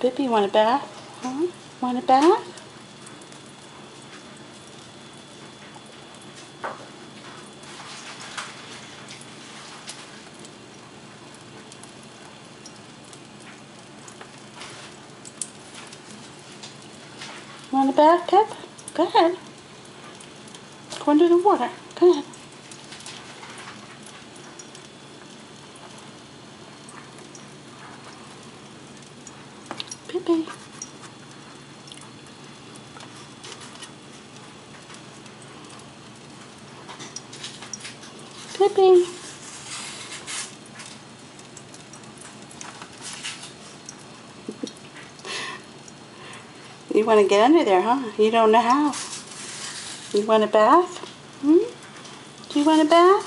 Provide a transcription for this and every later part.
Pippi, you want a bath? Huh? Want a bath? Want a bath, Pip? Go ahead. Go under the water. Go ahead. Pippi. Pippi. You want to get under there, huh? You don't know how. You want a bath? Hmm? Do you want a bath?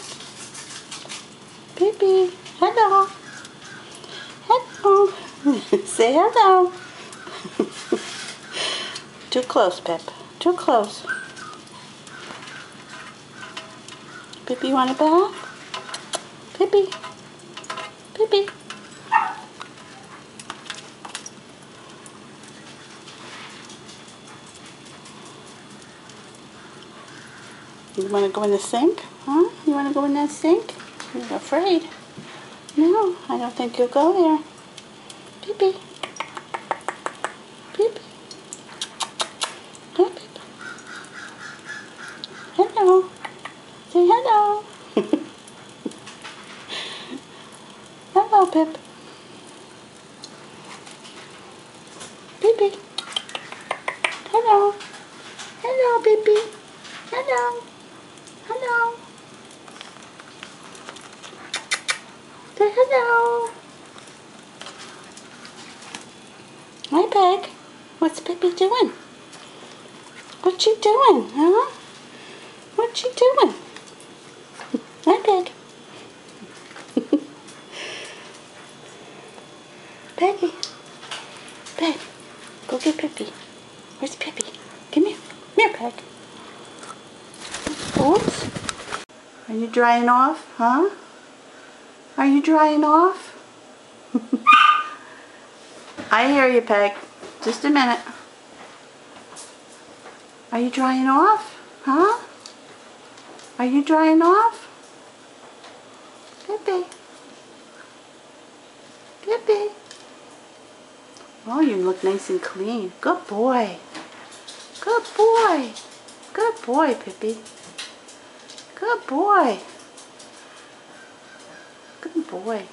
Pippi, hello. Hello. Say hello. Too close, Pip. Too close. Pippi, you want a bath? Pippi. Pippi. You want to go in the sink? Huh? You want to go in that sink? You're afraid. No, I don't think you'll go there. Pippi. Pippi. Hi, Pippi. Hello. Say hello. Hello, Pip. Pippi. Hello. Hello, Pippi. Hello. Hello. Say hello. Hi, Peg. What's Pippi doing? What's she doing, huh? What's she doing? Hi, Peg. Peggy. Peg. Go get Pippi. Where's Pippi? Come here. Come here, Peg. Oops. Are you drying off, huh? Are you drying off? I hear you, Peg. Just a minute. Are you drying off? Huh? Are you drying off? Pippi. Pippi. Oh, you look nice and clean. Good boy. Good boy. Good boy, Pippi. Good boy. Good boy.